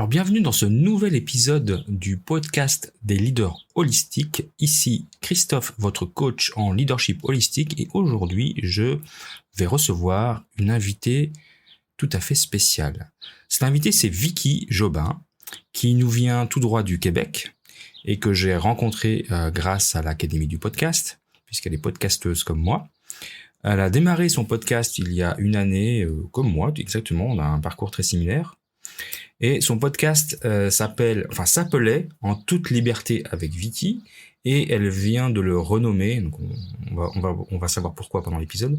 Alors bienvenue dans ce nouvel épisode du podcast des leaders holistiques. Ici Christophe, votre coach en leadership holistique, et aujourd'hui je vais recevoir une invitée tout à fait spéciale. Cette invitée, c'est Vicky Jobin, qui nous vient tout droit du Québec et que j'ai rencontrée grâce à l'Académie du podcast, puisqu'elle est podcasteuse comme moi. Elle a démarré son podcast il y a une année, comme moi, exactement. On a un parcours très similaire. Et son podcast s'appelait En toute liberté avec Vicky, et elle vient de le renommer, donc on va savoir pourquoi pendant l'épisode,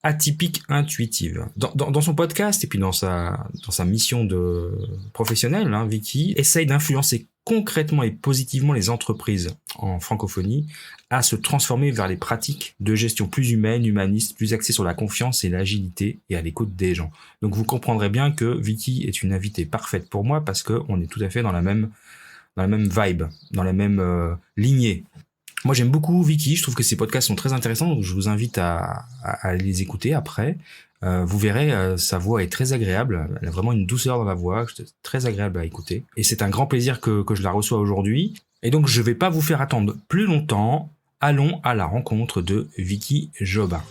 Atypique Intuitive. Dans son podcast et puis dans sa mission de professionnelle, Vicky essaye d'influencer concrètement et positivement les entreprises en francophonie à se transformer vers les pratiques de gestion plus humaines, humanistes, plus axées sur la confiance et l'agilité et à l'écoute des gens. Donc vous comprendrez bien que Vicky est une invitée parfaite pour moi parce qu'on est tout à fait dans la même vibe, dans la même lignée. Moi j'aime beaucoup Vicky, je trouve que ses podcasts sont très intéressants, donc je vous invite à les écouter après. Vous verrez, sa voix est très agréable, elle a vraiment une douceur dans la voix, très agréable à écouter. Et c'est un grand plaisir que je la reçois aujourd'hui. Et donc je vais pas vous faire attendre plus longtemps, allons à la rencontre de Vicky Jobin.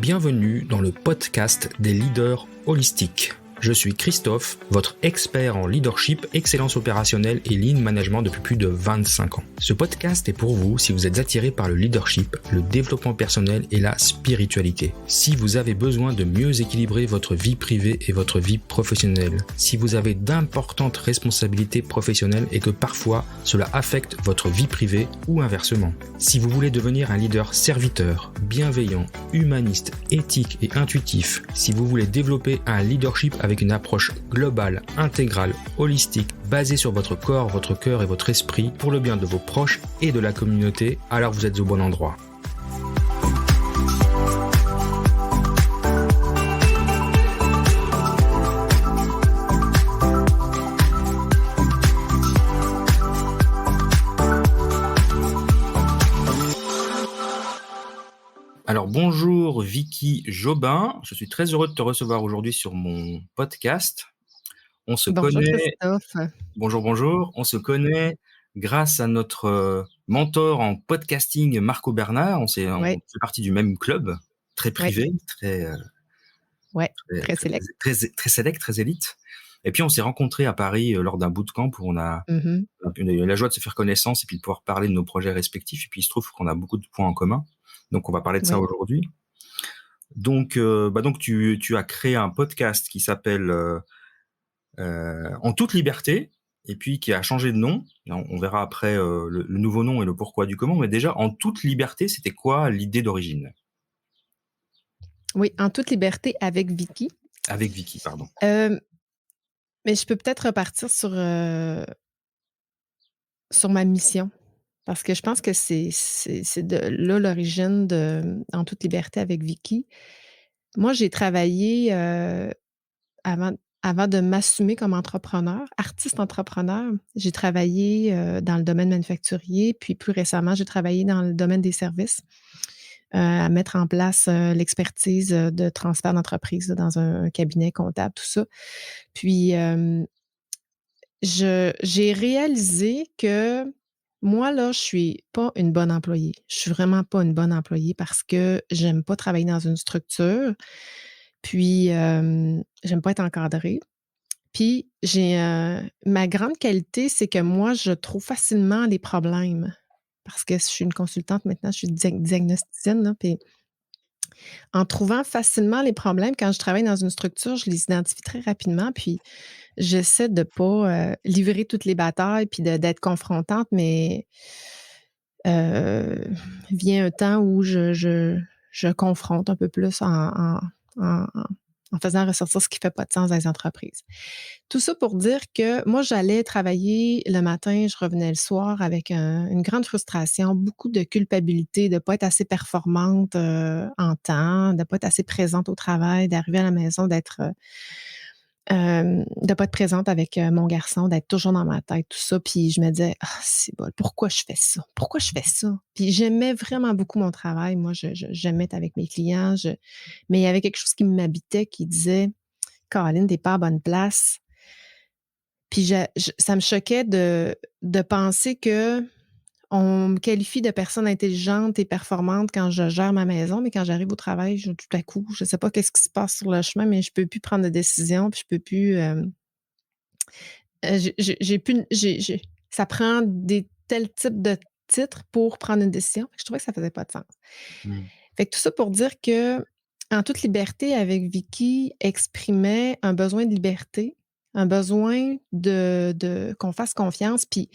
Bienvenue dans le podcast des leaders holistiques. Je suis Christophe, votre expert en leadership, excellence opérationnelle et lean management depuis plus de 25 ans. Ce podcast est pour vous si vous êtes attiré par le leadership, le développement personnel et la spiritualité. Si vous avez besoin de mieux équilibrer votre vie privée et votre vie professionnelle. Si vous avez d'importantes responsabilités professionnelles et que parfois cela affecte votre vie privée ou inversement. Si vous voulez devenir un leader serviteur, bienveillant, humaniste, éthique et intuitif. Si vous voulez développer un leadership avec une approche globale, intégrale, holistique, basée sur votre corps, votre cœur et votre esprit pour le bien de vos proches et de la communauté, alors vous êtes au bon endroit. Alors bonjour Vicky Jobin, je suis très heureux de te recevoir aujourd'hui sur mon podcast. On se Bonjour connaît, Christophe. bonjour, on se connaît grâce à notre mentor en podcasting Marco Bernard, on fait Ouais, partie du même club, très ouais, privé, ouais, très, très sélect. très select, très élite. Et puis on s'est rencontrés à Paris lors d'un bootcamp où on a Mmh. eu la joie de se faire connaissance et puis de pouvoir parler de nos projets respectifs. Et puis il se trouve qu'on a beaucoup de points en commun. Donc on va parler de ça Ouais. aujourd'hui. Donc tu as créé un podcast qui s'appelle En toute liberté, et puis qui a changé de nom. On verra après le nouveau nom et le pourquoi du comment. Mais déjà, En toute liberté, c'était quoi l'idée d'origine? Oui, En toute liberté avec Vicky. Avec Vicky, pardon. Hem, mais je peux peut-être repartir sur ma mission parce que je pense que c'est de là l'origine de En toute liberté avec Vicky. Moi, j'ai travaillé, avant avant de m'assumer comme entrepreneur, artiste entrepreneur, j'ai travaillé, dans le domaine manufacturier, puis plus récemment, j'ai travaillé dans le domaine des services. À mettre en place, l'expertise, de transfert d'entreprise là, dans un cabinet comptable, tout ça. Puis, j'ai réalisé que moi, là, je suis pas une bonne employée. Je suis vraiment pas une bonne employée parce que j'aime pas travailler dans une structure, puis, j'aime pas être encadrée. Puis ma grande qualité, c'est que moi, je trouve facilement les problèmes parce que je suis une consultante maintenant, je suis diagnosticienne, là, puis en trouvant facilement les problèmes, quand je travaille dans une structure, je les identifie très rapidement, puis j'essaie de pas, livrer toutes les batailles puis d'être confrontante, mais heu, vient un temps où je confronte un peu plus en en faisant ressortir ce qui fait pas de sens dans les entreprises. Tout ça pour dire que moi, j'allais travailler le matin, je revenais le soir avec une grande frustration, beaucoup de culpabilité de pas être assez performante, en temps, de pas être assez présente au travail, d'arriver à la maison, de pas être présente avec, mon garçon, d'être toujours dans ma tête, tout ça. Puis je me disais: «Ah c'est bol, pourquoi je fais ça? Pourquoi je fais ça?» Puis j'aimais vraiment beaucoup mon travail. Moi, j'aimais être avec mes clients, mais il y avait quelque chose qui m'habitait qui disait: «Caroline, tu pas à bonne place». Puis ça me choquait de penser que on me qualifie de personne intelligente et performante quand je gère ma maison, mais quand j'arrive au travail, tout à coup, je sais pas qu'est-ce qui se passe sur le chemin, mais je peux plus prendre de décision, puis je peux plus, j'ai plus ça prend des tels types de titres pour prendre une décision. Je trouvais que ça faisait pas de sens. Mmh. Fait que tout ça pour dire que, en toute liberté avec Vicky exprimait un besoin de liberté, un besoin de qu'on fasse confiance. Puis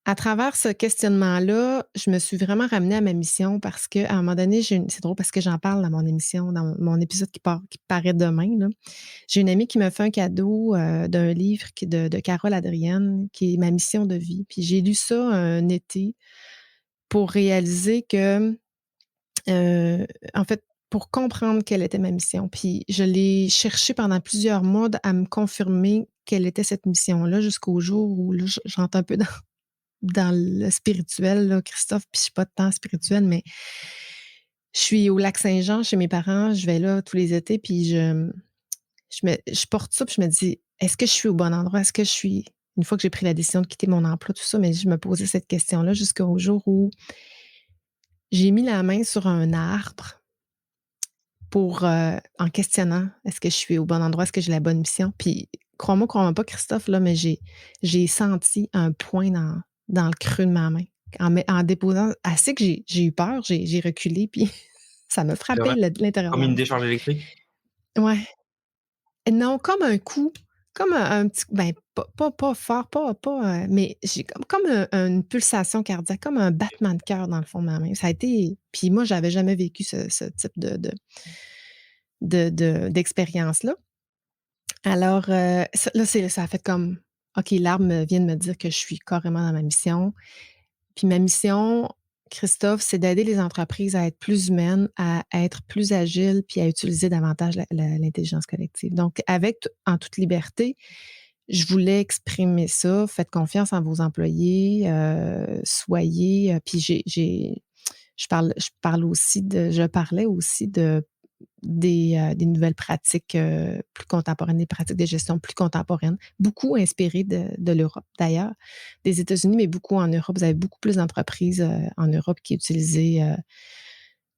à travers ce questionnement-là, je me suis vraiment ramenée à ma mission parce qu'à un moment donné, c'est drôle parce que j'en parle dans mon émission, dans mon épisode qui paraît demain, là. J'ai une amie qui me fait un cadeau, d'un livre de Carole Adrienne, qui est «Ma mission de vie». Puis j'ai lu ça un été pour réaliser que, en fait, pour comprendre quelle était ma mission. Puis je l'ai cherché pendant plusieurs mois à me confirmer quelle était cette mission-là jusqu'au jour où là, je rentre un peu dans le spirituel, là, Christophe, puis je suis pas tant spirituelle, mais je suis au Lac-Saint-Jean chez mes parents, je vais là tous les étés, puis je porte ça, puis je me dis: «Est-ce que je suis au bon endroit? Est-ce que je suis» une fois que j'ai pris la décision de quitter mon emploi, tout ça, mais je me posais cette question-là jusqu'au jour où j'ai mis la main sur un arbre pour, en questionnant: «Est-ce que je suis au bon endroit? Est-ce que j'ai la bonne mission?» Puis crois-moi pas, Christophe, là, mais j'ai senti un point dans le creux de ma main. En déposant assez que j'ai eu peur, j'ai reculé, puis ça m'a C'est frappé vrai? de l'intérieur Comme de une moi. décharge électrique? Ouais. Non, comme un coup, comme un petit ben, pas fort, mais j'ai comme une pulsation cardiaque, comme un battement de cœur dans le fond de ma main. Ça a été puis moi, j'avais jamais vécu ce type d'expérience-là. Alors, ça a fait comme: «OK, l'arbre vient de me dire que je suis carrément dans ma mission». Puis ma mission, Christophe, c'est d'aider les entreprises à être plus humaines, à être plus agiles, puis à utiliser davantage l'intelligence collective. Donc avec en toute liberté, je voulais exprimer ça. Faites confiance en vos employés, soyez, puis je parlais aussi des nouvelles pratiques, plus contemporaines, des pratiques de gestion plus contemporaines, beaucoup inspirées de l'Europe d'ailleurs, des États-Unis, mais beaucoup en Europe. Vous avez beaucoup plus d'entreprises, en Europe qui utilisaient,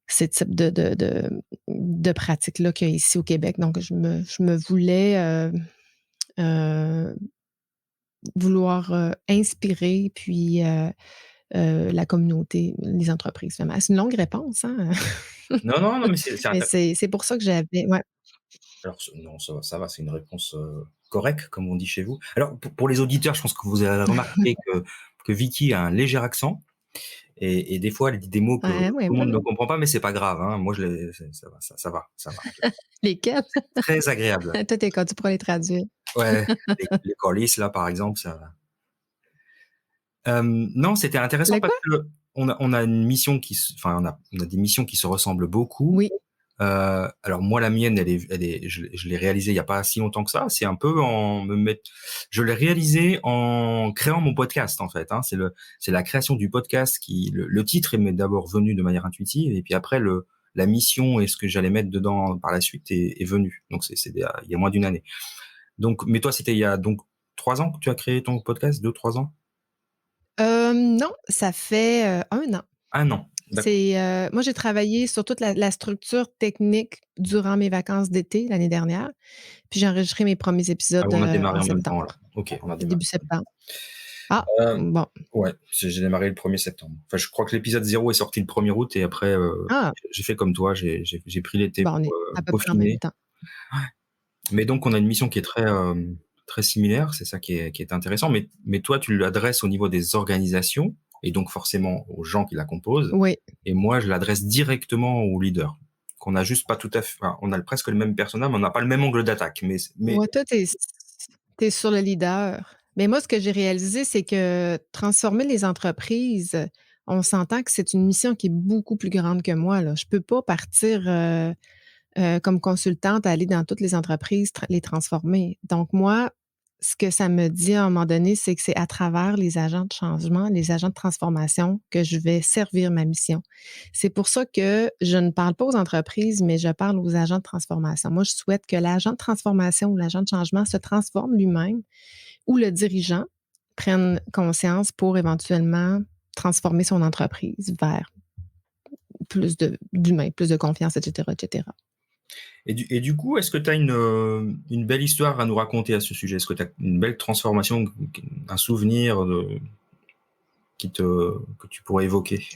ce type de pratiques-là qu'ici au Québec. Donc je me voulais, heu, vouloir, inspirer puis, la communauté, les entreprises finalement. C'est une longue réponse, hein? Non, non, non, mais c'est Mais intéressant. c'est pour ça que j'avais ouais. Alors non, ça va, c'est une réponse, correcte, comme on dit chez vous. Alors pour les auditeurs, je pense que vous avez remarqué que Vicky a un léger accent et des fois elle dit des mots que Ouais, ouais, tout le monde ne ouais. comprend pas, mais c'est pas grave, hein. Moi je les ça va, ça va. Lesquels? Très agréable. Toi, tu pourras les traduire. Ouais, les colis là, par exemple, ça va. Non, c'était intéressant Le parce quoi? qu'on a une mission enfin on a des missions qui se ressemblent beaucoup. Oui, Alors moi, la mienne, je l'ai réalisée il y a pas si longtemps que ça. C'est un peu je l'ai réalisé en créant mon podcast en fait. Hein. C'est la création du podcast le titre m'est d'abord venu de manière intuitive et puis après la mission et ce que j'allais mettre dedans par la suite est venu. Donc c'est il y a moins d'une année. Donc, mais toi, c'était il y a donc 3 ans que tu as créé ton podcast, 2, 3 ans? non, ça fait, 1 an. Ah non, d'accord. Moi, j'ai travaillé sur toute la structure technique durant mes vacances d'été l'année dernière, puis j'ai enregistré mes premiers Ah, épisodes, on a démarré en en même temps alors. septembre, Ok, on a démarré. début septembre. Ah, Euh, bon. Ouais, j'ai démarré le 1er septembre. Enfin, je crois que l'épisode 0 est sorti le 1er août et après, Ah, j'ai fait comme toi, j'ai pris l'été bon, on pour est à peu près en même peaufiner. temps. Mais donc, on a une mission qui est très similaire, c'est ça qui est intéressant. Mais toi, tu l'adresses au niveau des organisations et donc forcément aux gens qui la composent. Oui. Et moi, je l'adresse directement aux leaders. Qu'on a juste pas tout à fait, enfin, on a presque le même personnage, mais on n'a pas le même angle d'attaque. Mais Ouais, toi, tu es sur le leader. Mais moi, ce que j'ai réalisé, c'est que transformer les entreprises, on s'entend que c'est une mission qui est beaucoup plus grande que moi, là. Je peux pas partir, comme consultante, à aller dans toutes les entreprises, les transformer. Donc moi, ce que ça me dit à un moment donné, c'est que c'est à travers les agents de changement, les agents de transformation que je vais servir ma mission. C'est pour ça que je ne parle pas aux entreprises, mais je parle aux agents de transformation. Moi, je souhaite que l'agent de transformation ou l'agent de changement se transforme lui-même ou le dirigeant prenne conscience pour éventuellement transformer son entreprise vers plus d'humain, plus de confiance, etc., etc. Et du coup, est-ce que tu as une belle histoire à nous raconter à ce sujet? Est-ce que tu as une belle transformation, un souvenir que tu pourrais évoquer?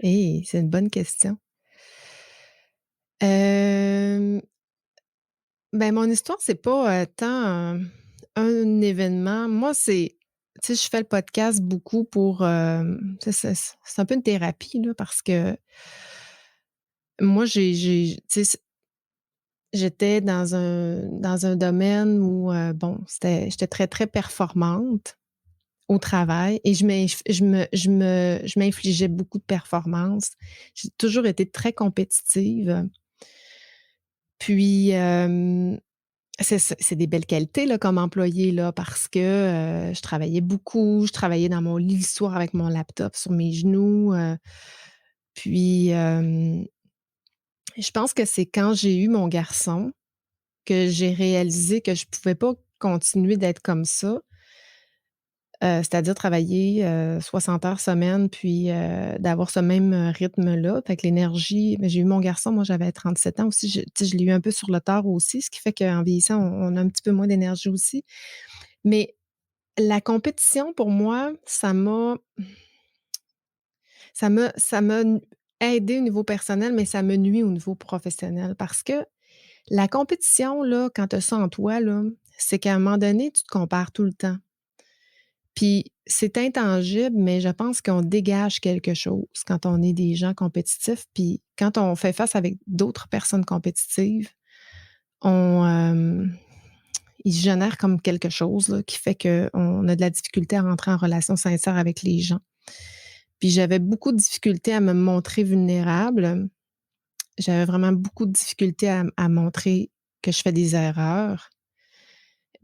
Et c'est une bonne question. Euh, Ben, mon histoire, c'est pas, tant un événement. Moi, tu sais, je fais le podcast beaucoup pour, c'est un peu une thérapie, là, parce que moi, tu sais, j'étais dans un domaine où, bon, j'étais très, très performante au travail et je m'infligeais beaucoup de performances. J'ai toujours été très compétitive. Puis, c'est des belles qualités là, comme employée là, parce que, je travaillais beaucoup, je travaillais dans mon lit le soir avec mon laptop sur mes genoux, puis, je pense que c'est quand j'ai eu mon garçon que j'ai réalisé que je pouvais pas continuer d'être comme ça, c'est-à-dire travailler, 60 heures semaine puis, d'avoir ce même, rythme-là. Fait que l'énergie mais j'ai eu mon garçon, moi j'avais 37 ans aussi, tu sais, je l'ai eu un peu sur le tard aussi, ce qui fait qu'en vieillissant, on a un petit peu moins d'énergie aussi. Mais la compétition pour moi, ça m'a aidé au niveau personnel, mais ça me nuit au niveau professionnel parce que la compétition là, quand tu as ça en toi là, c'est qu'à un moment donné, tu te compares tout le temps. Puis c'est intangible, mais je pense qu'on dégage quelque chose quand on est des gens compétitifs. Puis quand on fait face avec d'autres personnes compétitives, on, ils génèrent comme quelque chose là, qui fait qu'on a de la difficulté à rentrer en relation sincère avec les gens. Puis j'avais beaucoup de difficultés à me montrer vulnérable. J'avais vraiment beaucoup de difficultés à montrer que je fais des erreurs.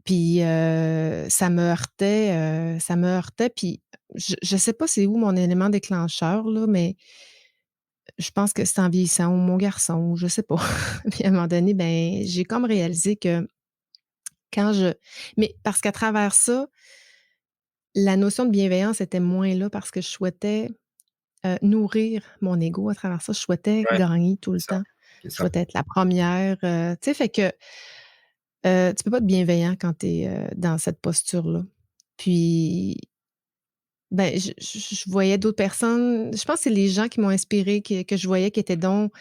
Puis, ça me heurtait, puis je sais pas c'est où mon élément déclencheur là, mais je pense que c'est en vieillissant ou mon garçon ou je sais pas. Puis à un moment donné, ben, j'ai comme réalisé que quand je mais parce qu'à travers ça, la notion de bienveillance était moins là parce que je souhaitais, nourrir mon ego à travers ça. Je souhaitais Ouais, gagner tout le c'est ça, temps. c'est Je ça. souhaitais être la première. Tu sais, fait que, tu peux pas être bienveillant quand tu es, dans cette posture-là. Puis ben, je voyais d'autres personnes, je pense que c'est les gens qui m'ont inspirée, que je voyais qui étaient donc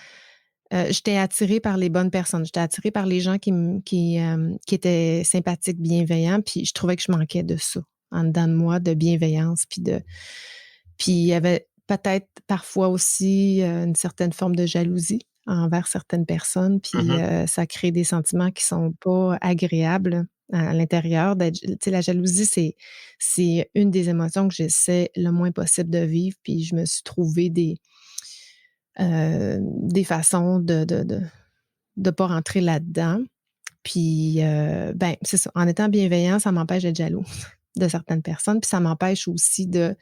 j'étais attirée par les bonnes personnes. J'étais attirée par les gens qui étaient sympathiques, bienveillants, puis je trouvais que je manquais de ça, en dedans de moi, de bienveillance, puis il y avait peut-être parfois aussi, une certaine forme de jalousie envers certaines personnes, puis, Mmh. ça crée des sentiments qui sont pas agréables à l'intérieur d'être tu sais, la jalousie, c'est une des émotions que j'essaie le moins possible de vivre, puis je me suis trouvé des façons de pas rentrer là-dedans. Puis, ben, c'est ça, en étant bienveillant, ça m'empêche d'être jaloux de certaines personnes, puis ça m'empêche aussi de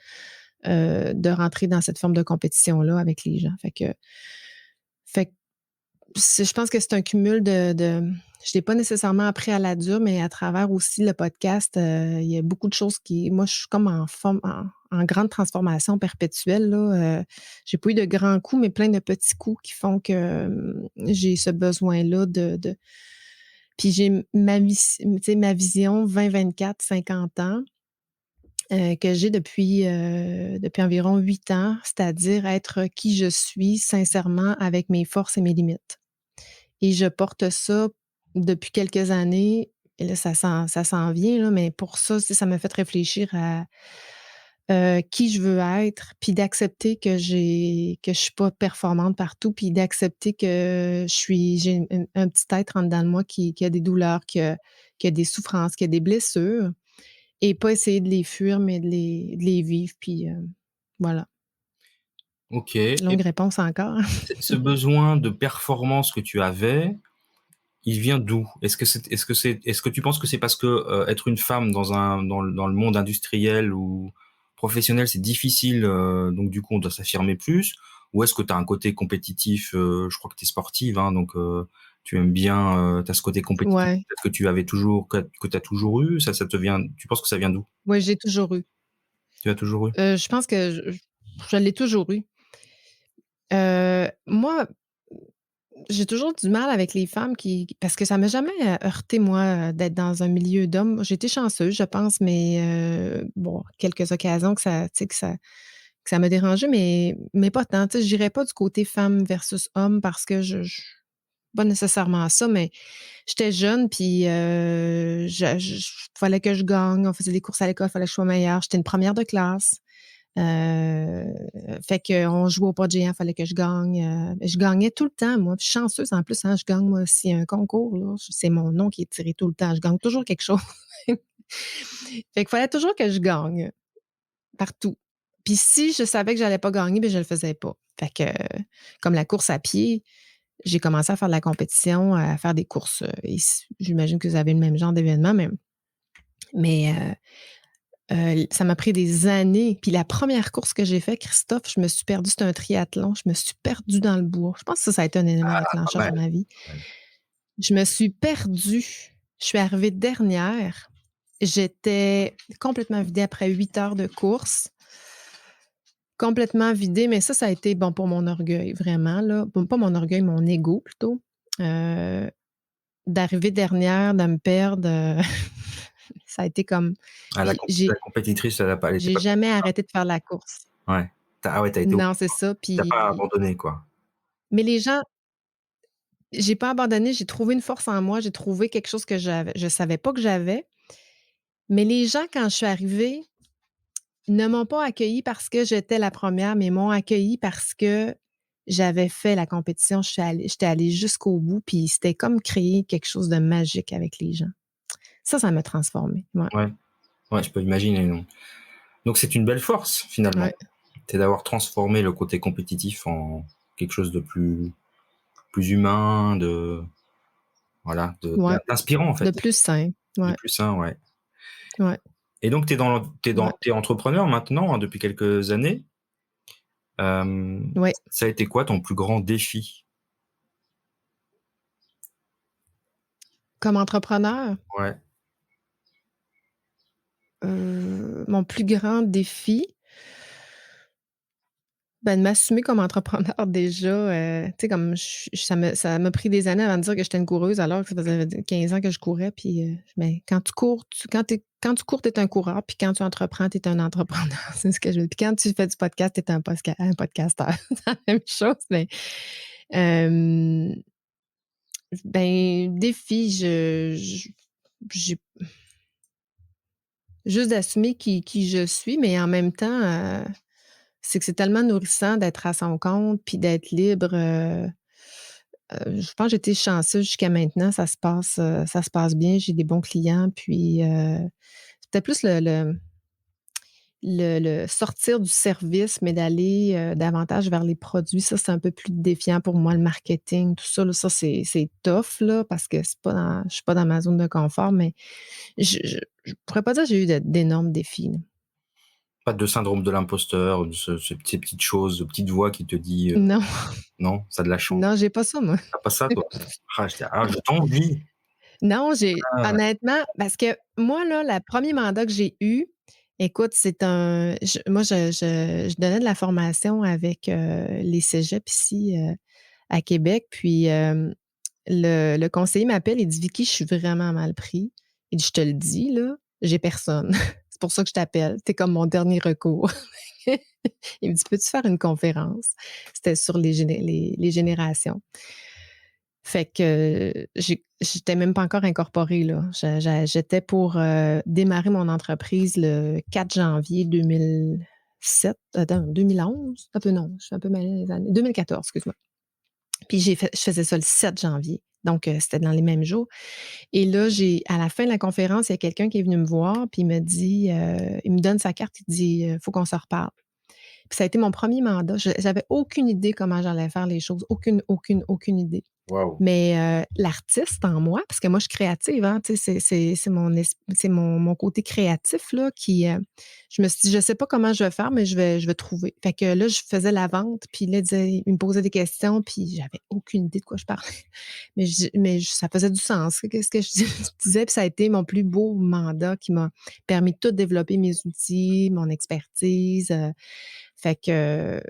rentrer dans cette forme de compétition-là avec les gens. Fait que je pense que c'est un cumul de je l'ai pas nécessairement appris à la dure, mais à travers aussi le podcast, il y a beaucoup de choses qui moi, je suis comme en grande transformation perpétuelle, là, j'ai pas eu de grands coups, mais plein de petits coups qui font que, j'ai ce besoin-là de puis j'ai tu sais, ma vision 20-24-50 ans, que j'ai depuis environ 8 ans, c'est-à-dire être qui je suis sincèrement avec mes forces et mes limites. Et je porte ça depuis quelques années et là, ça s'en vient, là, mais pour ça, tu sais, ça m'a fait réfléchir à, qui je veux être, puis d'accepter que je suis pas performante partout, puis d'accepter que j'ai un petit être en dedans de moi qui a des douleurs, qui a des souffrances, qui a des blessures et pas essayer de les fuir, mais de les vivre, puis, voilà. OK et Longue réponse encore. ce besoin de performance que tu avais, il vient d'où? Est-ce que tu penses que c'est parce que, être une femme dans le monde industriel ou professionnel, c'est difficile, donc du coup, on doit s'affirmer plus? Ou est-ce que tu as un côté compétitif, je crois que tu es sportive, hein, donc tu aimes bien, tu as ce côté compétitif Ouais, peut-être que tu avais toujours que tu as toujours eu? Ça te vient tu penses que ça vient d'où? ouais, j'ai toujours eu. Tu as toujours eu? Je pense que je l'ai toujours eu. Moi, j'ai toujours du mal avec les femmes parce que ça m'a jamais, heurtée moi, d'être dans un milieu d'hommes. J'ai été chanceuse, je pense, mais bon, quelques occasions que ça tu sais, que ça m'a dérangée, mais pas tant. Tu sais, je dirais pas du côté femme versus homme parce que je pas nécessairement ça, mais j'étais jeune puis je fallait que je gagne. On faisait des courses à l'école, fallait que je sois meilleure. J'étais une première de classe. Heu, Fait qu'on jouait au pas de géant, fallait que je gagne, je gagnais tout le temps moi, puis chanceuse en plus, hein, je gagne moi s'il y a un concours là, c'est mon nom qui est tiré tout le temps, je gagne toujours quelque chose. Fait qu'il fallait toujours que je gagne, partout. Puis si je savais que j'allais pas gagner, ben je le faisais pas. Fait que, comme la course à pied, j'ai commencé à faire de la compétition, à faire des courses, j'imagine que vous avez le même genre d'événement, mais ça m'a pris des années. Puis la première course que j'ai fait, Christophe, je me suis perdue, c'était un triathlon, je me suis perdue dans le bois. Je pense que ça a été un élément Ah, pas déclencheur mal, dans ma vie. pas mal. Je me suis perdue. Je suis arrivée dernière. J'étais complètement vidée après 8 heures de course. Complètement vidée, mais ça a été bon pour mon orgueil, vraiment, là. Bon, pas mon orgueil, mon ego plutôt. Heu, D'arriver dernière, de me perdre, ça a été comme Ah la compétitrice, elle était j'ai pas jamais arrêté de faire la course. ouais. Ah ouais, tu as été au Non, c'est ça, tu as pas puis abandonné, quoi. mais les gens j'ai pas abandonné, j'ai trouvé une force en moi, j'ai trouvé quelque chose que je savais pas que j'avais, mais les gens, quand je suis arrivée, ne m'ont pas accueillie parce que j'étais la première, mais m'ont accueillie parce que j'avais fait la compétition. J'étais allée jusqu'au bout, puis c'était comme créer quelque chose de magique avec les gens. Ça m'a transformée. Ouais, Ouais, ouais, je peux imaginer, donc c'est une belle force, finalement. ouais, C'est d'avoir transformé le côté compétitif en quelque chose de plus humain, de voilà, ouais, d'inspirant, en de fait, plus sain. de Ouais, plus sain, ouais ouais, et donc ouais, tu es entrepreneur maintenant, hein, depuis quelques années. ouais. Ça a été quoi ton plus grand défi? Comme entrepreneur, Ouais, mon plus grand défi, ben, de m'assumer comme entrepreneur déjà, tu sais, comme ça m'a pris des années avant de dire que j'étais une coureuse alors que ça faisait 15 ans que je courais puis, mais quand tu cours, quand tu cours, tu es un coureur, puis quand tu entreprends, tu es un entrepreneur. C'est ce que je veux. Puis quand tu fais du podcast, tu es un podcasteur. C'est la même chose, mais, hem, ben, défi, j'ai juste d'assumer qui je suis, mais en même temps, c'est que c'est tellement nourrissant d'être à son compte puis d'être libre, je pense que j'ai été chanceuse jusqu'à maintenant. Ça se passe bien. J'ai des bons clients puis, c'est peut-être plus le sortir du service, mais d'aller, davantage vers les produits. Ça, c'est un peu plus défiant pour moi, le marketing, tout ça, là, ça, c'est tough, là, parce que je suis pas dans ma zone de confort, mais je pourrais pas dire que j'ai eu d'énormes défis, là. pas de syndrome de l'imposteur, de ces petites choses, de petites voix qui te dit, Non, non, ça a de la chance. non, j'ai pas ça, moi. Tu as pas ça, toi? Je t'envie. Non, j'ai Ah, honnêtement, parce que moi, là, le premier mandat que j'ai eu, écoute, c'est un je moi, je donnais de la formation avec, les cégeps ici, à Québec, puis, le conseiller m'appelle, il dit: «Vicky, je suis vraiment mal pris». Il dit: «Je te le dis, là, j'ai personne. C'est pour ça que je t'appelle. Tu es comme mon dernier recours». Il me dit: «Peux-tu faire une conférence?» C'était sur les générations. Fait que j'étais même pas encore incorporée, là. J'étais pour, démarrer mon entreprise le 4 janvier 2007. Attends, 2011? Un peu non, je suis un peu mêlée les années. 2014, excuse-moi. Puis je faisais ça le 7 janvier, donc c'était dans les mêmes jours et là, à la fin de la conférence, il y a quelqu'un qui est venu me voir puis il me dit, il me donne sa carte, il dit: «Faut qu'on se reparle». puis ça a été mon premier mandat. J'avais aucune idée comment j'allais faire les choses, aucune idée. Waouh! Mais l'artiste en moi, parce que moi, je suis créative, hein, tu sais, c'est mon côté créatif là qui, je me suis dit: «Je sais pas comment je vais faire, mais je vais trouver». Fait que là, je faisais la vente, puis là, il me posait des questions, puis j'avais aucune idée de quoi je parlais. Ça faisait du sens, qu'est-ce que je disais, puis ça a été mon plus beau mandat qui m'a permis de tout développer mes outils, mon expertise, fait que,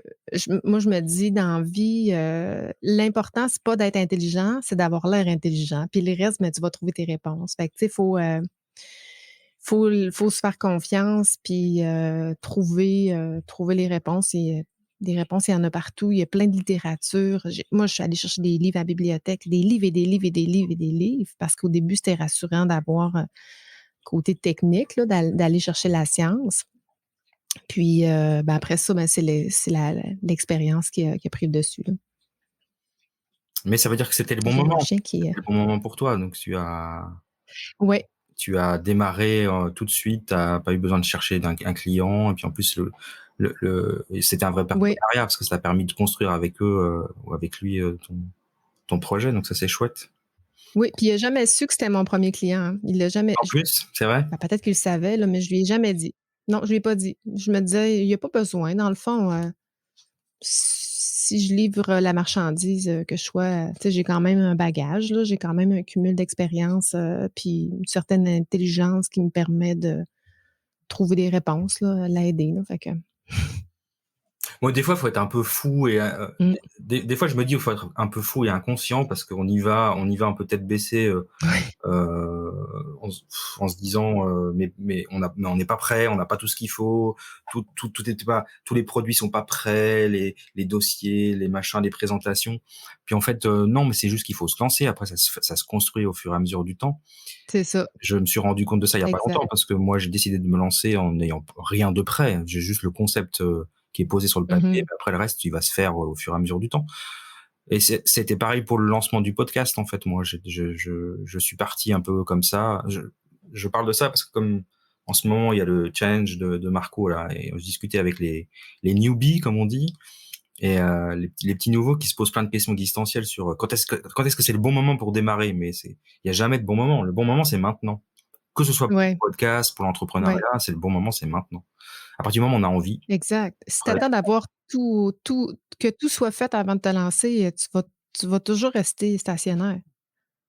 moi, je me dis dans la vie, l'important, c'est pas d'être intelligent, c'est d'avoir l'air intelligent. Puis le reste, ben, tu vas trouver tes réponses. Fait que, tu sais, faut se faire confiance, puis trouver les réponses. Et des réponses, il y en a partout. Il y a plein de littérature. Moi, je suis allée chercher des livres à la bibliothèque, des livres et des livres et des livres et des livres, parce qu'au début, c'était rassurant d'avoir côté technique, là, d'aller chercher la science. Puis, ben, après ça, ben, c'est l'expérience qui a pris le dessus, là. Mais ça veut dire que c'était le bon J'ai mon moment. chien qui, C'était le bon moment pour toi, donc ouais, tu as démarré, tout de suite, tu as pas eu besoin de chercher un client et puis en plus c'était un vrai ouais, partenariat parce que ça t'a permis de construire avec eux, ou avec lui, ton projet, donc ça, c'est chouette. oui, puis il a jamais su que c'était mon premier client, hein. Il l'a jamais En plus, c'est vrai? ben, peut-être qu'il le savait, là, mais je lui ai jamais dit. Non, je lui ai pas dit. Je me disais: «Il y a pas besoin, dans le fond, si je livre la marchandise, que je sois, tu sais, j'ai quand même un bagage, là, j'ai quand même un cumul d'expérience, puis une certaine intelligence qui me permet de trouver des réponses, là, l'aider, là». Fait que Moi, des fois, il faut être un peu fou et mmh, des fois, je me dis, il faut être un peu fou et inconscient parce qu'on y va un peu tête baissée, ouais, euh, en se disant, mais on n'est pas prêt, on n'a pas tout ce qu'il faut, tout était pas, tous les produits sont pas prêts, les dossiers, les machins, les présentations. Puis en fait, non, mais c'est juste qu'il faut se lancer. Après, ça se construit au fur et à mesure du temps. c'est ça, Je me suis rendu compte de ça il y a pas longtemps exact. parce que moi, j'ai décidé de me lancer en n'ayant rien de prêt. J'ai juste le concept, qui est posé sur le papier. Mmh. Mais après, le reste, il va se faire au fur et à mesure du temps. Et c'était pareil pour le lancement du podcast, en fait. Moi, je suis parti un peu comme ça. Je parle de ça parce que comme en ce moment, il y a le challenge de Marco, là, et je discutais avec les newbies, comme on dit, et les petits nouveaux qui se posent plein de questions existentielles sur quand est-ce que c'est le bon moment pour démarrer. Mais il y a jamais de bon moment. Le bon moment, c'est maintenant. Que ce soit pour Ouais, le podcast, pour ouais, l'entrepreneuriat, c'est le bon moment, c'est maintenant. À partir du moment où on a envie, exact. Si tu ouais, attends d'avoir que tout soit fait avant de te lancer, tu vas toujours rester stationnaire.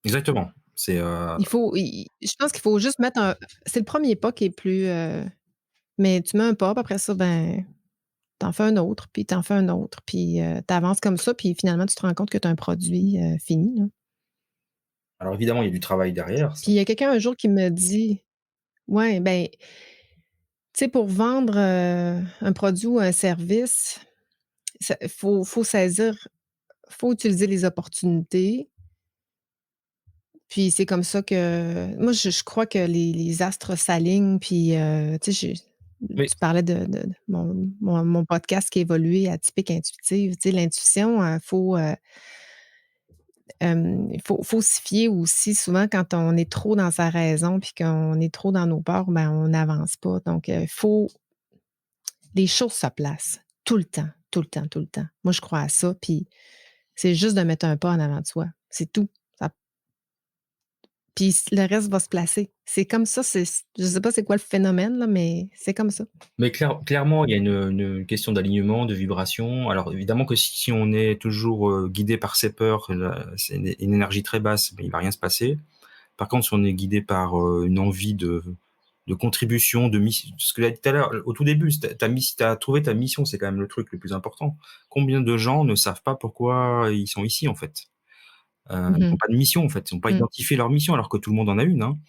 exactement. C'est Je pense qu'il faut juste mettre un c'est le premier pas qui est plus, mais tu mets un pas, puis après ça, ben, t'en fais un autre, puis t'en fais un autre, puis tu avances comme ça, puis finalement, tu te rends compte que tu as un produit, fini, là. alors évidemment, il y a du travail derrière, Puis ça. il y a quelqu'un un jour qui me dit ouais, ben, tu sais, pour vendre, un produit ou un service, faut saisir, faut utiliser les opportunités. Puis c'est comme ça que moi, je crois que les astres s'alignent, puis, tu sais, Oui. tu parlais de mon podcast qui évoluait Atypique Intuitive. Tu sais, l'intuition, il faut s'y fier aussi. Souvent, quand on est trop dans sa raison puis qu'on est trop dans nos peurs, ben, on n'avance pas. Donc, faut les choses se placent tout le temps, tout le temps, tout le temps. Moi, je crois à ça, puis c'est juste de mettre un pas en avant de soi. C'est tout. Ça Puis le reste va se placer. C'est comme ça, je sais pas c'est quoi le phénomène là, mais c'est comme ça. Mais clairement, il y a une question d'alignement, de vibration. Alors évidemment que si on est toujours, guidé par ses peurs, c'est une énergie très basse, ben, il va rien se passer. Par contre, si on est guidé par, une envie de contribution, de mission, ce que j'ai dit tout à l'heure, au tout début, t'as trouvé ta mission, c'est quand même le truc le plus important. Combien de gens ne savent pas pourquoi ils sont ici, en fait? Mmh Ils n'ont mh. pas de mission, en fait. Ils n'ont pas Mmh. identifié leur mission alors que tout le monde en a une, hein.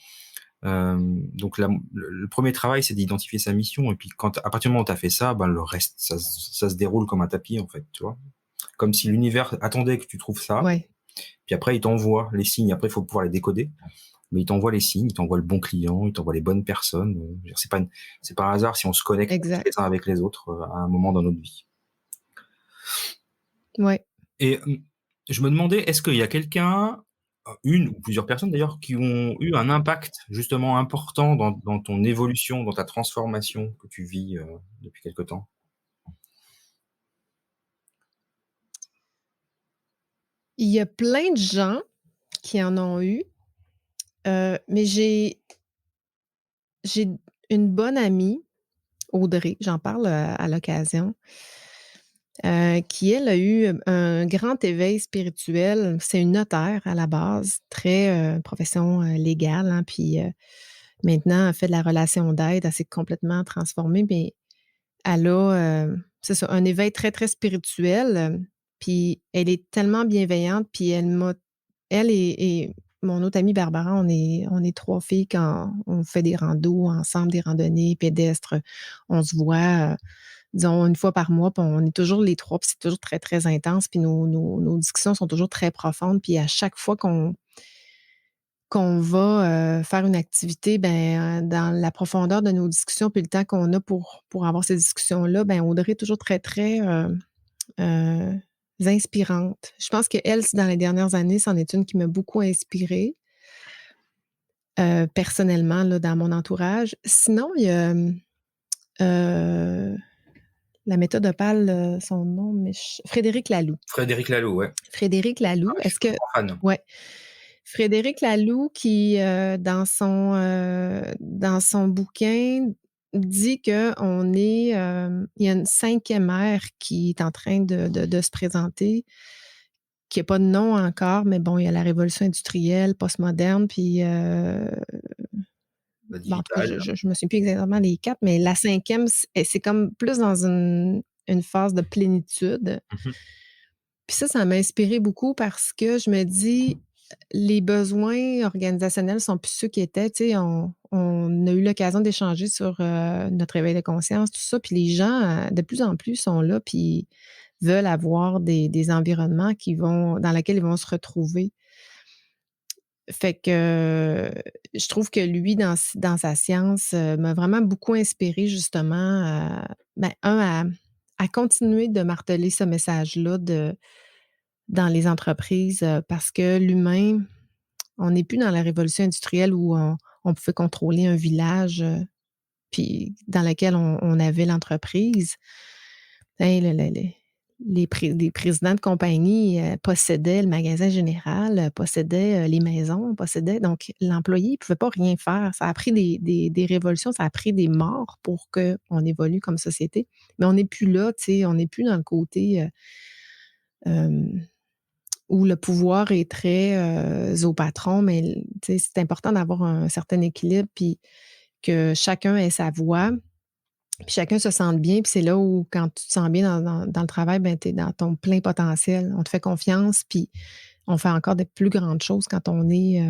Donc le premier travail, c'est d'identifier sa mission et puis à partir du moment où tu as fait ça, ben, le reste, ça se déroule comme un tapis, en fait, tu vois? Comme si l'univers attendait que tu trouves ça, Ouais, puis après il t'envoie les signes. Après, il faut pouvoir les décoder, mais il t'envoie les signes, il t'envoie le bon client, il t'envoie les bonnes personnes. Je veux dire, c'est pas un hasard si on se connecte exact. les uns avec les autres, à un moment dans notre vie. Ouais. Et je me demandais, est-ce qu'il y a quelqu'un, une ou plusieurs personnes d'ailleurs, qui ont eu un impact justement important dans ton évolution, dans ta transformation que tu vis, depuis quelque temps? il y a plein de gens qui en ont eu, mais j'ai une bonne amie, Audrey, j'en parle, à l'occasion, qui elle a eu, un grand éveil spirituel. C'est une notaire à la base, très, profession, légale, hein, puis, maintenant elle fait de la relation d'aide. Elle s'est complètement transformée, mais elle a, c'est ça, un éveil très, très spirituel, puis elle est tellement bienveillante, puis elle et mon autre amie Barbara, on est 3 filles quand on fait des randos ensemble, des randonnées pédestres. On se voit, disons une fois par mois, puis on est toujours les 3, puis c'est toujours très, très intense, puis nos discussions sont toujours très profondes, puis à chaque fois qu'on va, faire une activité, ben, dans la profondeur de nos discussions, puis le temps qu'on a pour avoir ces discussions-là, ben, Audrey est toujours très, très, heu, inspirante. Je pense qu'elle, c'est dans les dernières années, c'en est une qui m'a beaucoup inspirée, personnellement, là, dans mon entourage. Sinon, il y a, heu, la méthode Opale, son nom Frédéric Laloux. Frédéric Laloux, ouais. Frédéric Ah, Laloux, je suis est-ce que un grand fan. ouais. Frédéric Laloux qui, dans son bouquin dit qu'on est, il y a une 5e ère qui est en train de se présenter, qui a pas de nom encore, mais bon, il y a la révolution industrielle, postmoderne, puis, La bon, en tout cas, digitale. je me souviens plus exactement les 4, mais la 5e, c'est comme plus dans une phase de plénitude. Mmh. Puis ça m'a inspirée beaucoup parce que je me dis, les besoins organisationnels sont plus ceux qui étaient. Tu sais, on a eu l'occasion d'échanger sur, notre éveil de conscience, tout ça, puis les gens, de plus en plus sont là, puis veulent avoir des environnements dans lesquels ils vont se retrouver. Fait que, je trouve que lui, dans sa science, m'a vraiment beaucoup inspirée justement ben, à continuer de marteler ce message-là dans les entreprises, parce que l'humain, on n'est plus dans la révolution industrielle où on pouvait contrôler un village, puis dans lequel on avait l'entreprise. Hey, les présidents de compagnie, possédaient le magasin général, possédaient, les maisons, possédaient donc l'employé ne pouvait pas rien faire. Ça a pris des révolutions, ça a pris des morts pour qu'on évolue comme société. Mais on n'est plus là, tu sais, on n'est plus dans le côté, hem où le pouvoir est très, au patron, mais tu sais, c'est important d'avoir un certain équilibre, puis que chacun ait sa voix, puis chacun se sente bien, puis c'est là où quand tu te sens bien dans le travail, ben, tu es dans ton plein potentiel. On te fait confiance, puis on fait encore des plus grandes choses quand on est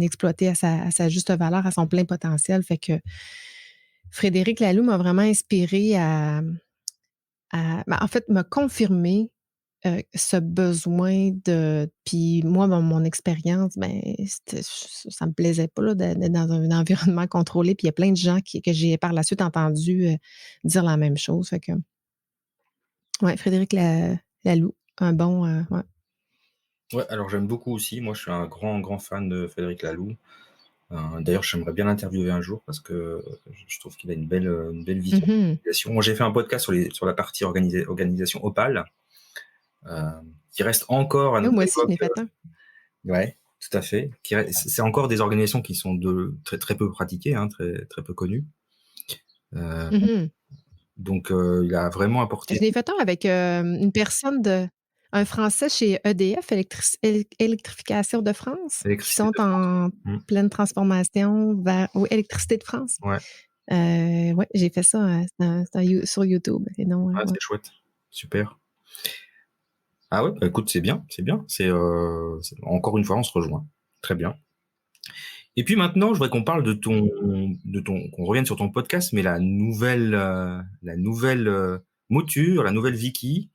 exploité à sa juste valeur, à son plein potentiel. Fait que Frédéric Laloux m'a vraiment inspirée en fait, m'a confirmé, ce besoin puis moi, mon expérience, ben, ça me plaisait pas là d'être dans un environnement contrôlé, puis il y a plein de gens que j'ai par la suite entendu, dire la même chose. Fait que ouais, Frédéric Laloux, un bon, ouais. Ouais, alors j'aime beaucoup aussi. Moi, je suis un grand, grand fan de Frédéric Laloux. D'ailleurs, j'aimerais bien l'interviewer un jour parce que je trouve qu'il a une belle vision de Mmh. l'organisation. Moi, j'ai fait un podcast sur la partie organisation Opal, euh, qui reste encore à Oui, notre moi aussi, je époque. n'ai fait un. Ouais, tout à fait. C'est encore des organisations qui sont très, très peu pratiquées, hein, très, très peu connues. Euh, Mmh. donc, il a vraiment apporté Je n'ai fait un avec, une personne un Français chez EDF, Électrification de France, qui l'électricité sont de France. en Mm. pleine transformation vers oui, Électricité de France. Ouais, Ouais, j'ai fait ça, c'est un sur YouTube et non, ouais, ouais. c'est chouette. Super. Ah ouais, bah écoute, c'est bien, c'est bien. Encore une fois, on se rejoint. Très bien. Et puis maintenant, je voudrais qu'on parle qu'on revienne sur ton podcast, mais la nouvelle mouture, la nouvelle Vicky.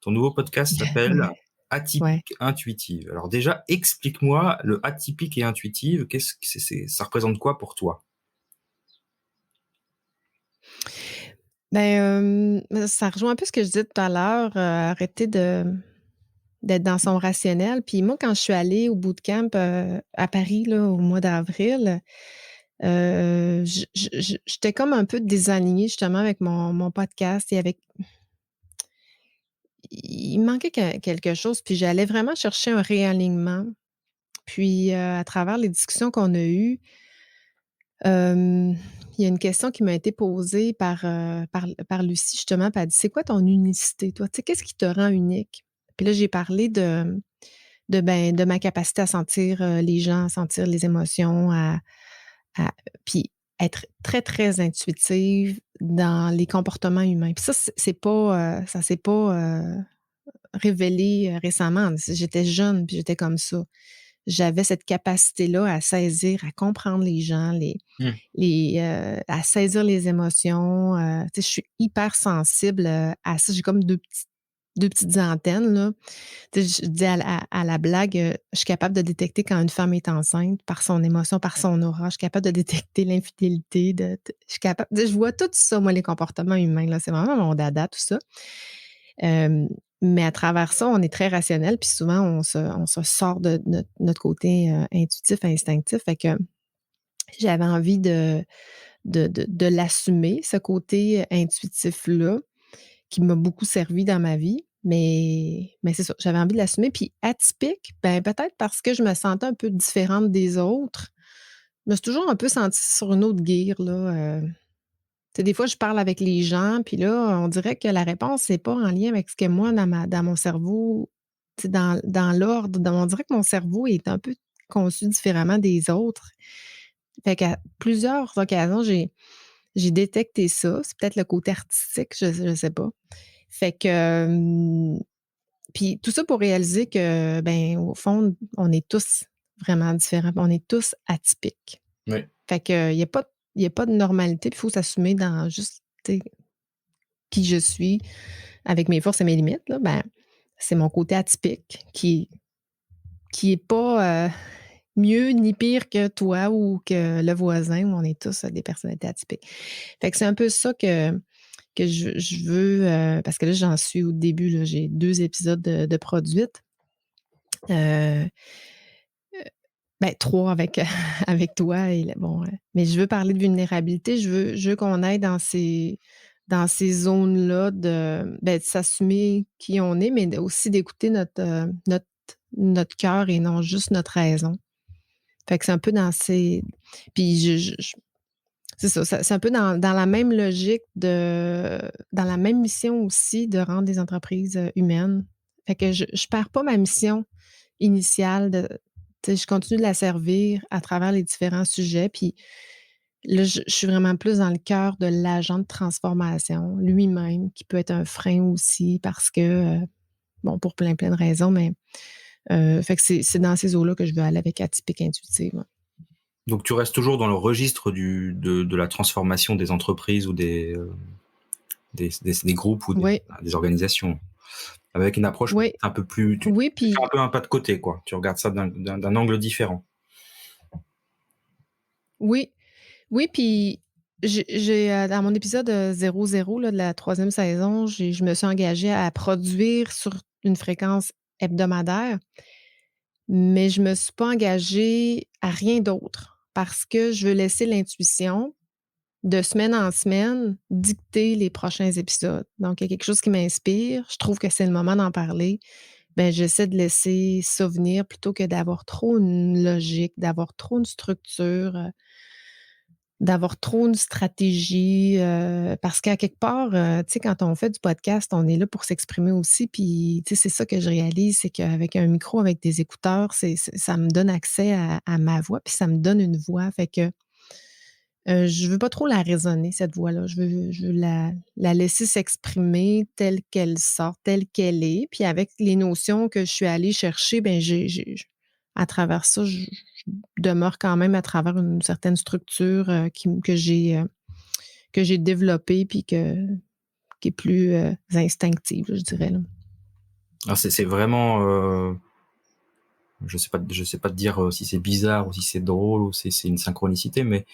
Ton nouveau podcast s'appelle Ouais, ouais. Atypique Intuitive. Alors déjà, explique-moi le atypique et intuitive. Qu'est-ce que ça représente quoi pour toi? Ben, ça rejoint un peu ce que je disais tout à l'heure, arrêter d'être dans son rationnel. Puis moi, quand je suis allée au bootcamp, à Paris, là, au mois d'avril, j'étais comme un peu désalignée justement avec mon podcast et avec il me manquait quelque chose, puis j'allais vraiment chercher un réalignement. Puis, à travers les discussions qu'on a eues, il y a une question qui m'a été posée par Lucie justement, puis elle dit: «C'est quoi ton unicité, toi? Tu sais, qu'est-ce qui te rend unique?» Puis là, j'ai parlé de ma capacité à sentir, les gens, à sentir les émotions, à puis être très, très intuitive dans les comportements humains. Puis ça, c'est pas, ça s'est pas, révélé, récemment. J'étais jeune, puis j'étais comme ça. J'avais cette capacité-là à saisir, à comprendre les gens, Mmh. à saisir les émotions, tu sais, je suis hyper sensible, à ça. J'ai comme 2 petites antennes, là. Tu sais, je dis à la blague, je suis capable de détecter quand une femme est enceinte par son émotion, par son aura. Je suis capable de détecter l'infidélité, je suis capable je vois tout ça, moi, les comportements humains, là. C'est vraiment mon dada, tout ça. Hem, mais à travers ça, on est très rationnel, puis souvent on se sort de notre côté, intuitif, instinctif. Fait que j'avais envie de l'assumer, ce côté intuitif-là, qui m'a beaucoup servi dans ma vie. Mais c'est ça, j'avais envie de l'assumer. Puis atypique, ben, peut-être parce que je me sentais un peu différente des autres. Je me suis toujours un peu sentie sur une autre guire, là. Tu sais, des fois, je parle avec les gens, puis là, on dirait que la réponse, c'est pas en lien avec ce que moi, dans mon cerveau, tu sais, dans l'ordre, on dirait que mon cerveau est un peu conçu différemment des autres. Fait qu'à plusieurs occasions, j'ai détecté ça. C'est peut-être le côté artistique, je sais pas. Fait que, puis tout ça pour réaliser que, ben, au fond, on est tous vraiment différents, on est tous atypiques. Oui. Fait que, il y a pas de normalité, puis il faut s'assumer dans juste, tu sais, qui je suis avec mes forces et mes limites, là. Ben, c'est mon côté atypique qui est pas, mieux ni pire que toi ou que le voisin, où on est tous, des personnalités atypiques. Fait que c'est un peu ça que je veux, parce que là, j'en suis au début, là, j'ai 2 épisodes de produites. Heu, ben 3 avec, avec toi et bon, mais je veux parler de vulnérabilité. Je veux qu'on aille dans ces zones-là de s'assumer qui on est, mais aussi d'écouter notre cœur et non juste notre raison. Fait que c'est un peu dans ces puis je c'est ça, c'est un peu dans la même logique dans la même mission aussi de rendre les entreprises, humaines. Fait que je perds pas ma mission initiale tu sais, je continue de la servir à travers les différents sujets, puis là, je suis vraiment plus dans le cœur de l'agent de transformation lui-même, qui peut être un frein aussi parce que, bon, pour plein de raisons, mais fait que c'est dans ces eaux-là que je veux aller avec Atypique Intuitive, ouais. Donc tu restes toujours dans le registre de la transformation des entreprises ou des groupes ou Oui, des organisations, avec une approche oui, peut-être un peu plus, oui, tu fais un puis peu un pas de côté, quoi. Tu regardes ça d'un angle différent. oui. Oui, puis dans mon épisode, 00 là, de la troisième saison, je me suis engagée à produire sur une fréquence hebdomadaire, mais je me suis pas engagée à rien d'autre parce que je veux laisser l'intuition, de semaine en semaine, dicter les prochains épisodes. Donc il y a quelque chose qui m'inspire, je trouve que c'est le moment d'en parler, ben, j'essaie de laisser ça venir plutôt que d'avoir trop une logique, d'avoir trop une structure, d'avoir trop une stratégie, parce qu'à quelque part, tu sais, quand on fait du podcast, on est là pour s'exprimer aussi, puis tu sais, c'est ça que je réalise, c'est qu'avec un micro, avec des écouteurs, ça me donne accès à ma voix, puis ça me donne une voix. Fait que, je veux pas trop la raisonner, cette voix-là. Je veux la laisser s'exprimer telle qu'elle sort, telle qu'elle est, puis avec les notions que je suis allée chercher, ben j'ai à travers ça, je demeure quand même à travers une certaine structure, que j'ai développée puis qui est plus, instinctive, là, je dirais, là. Alors c'est vraiment, je sais pas te dire si c'est bizarre ou si c'est drôle ou si c'est une synchronicité, mais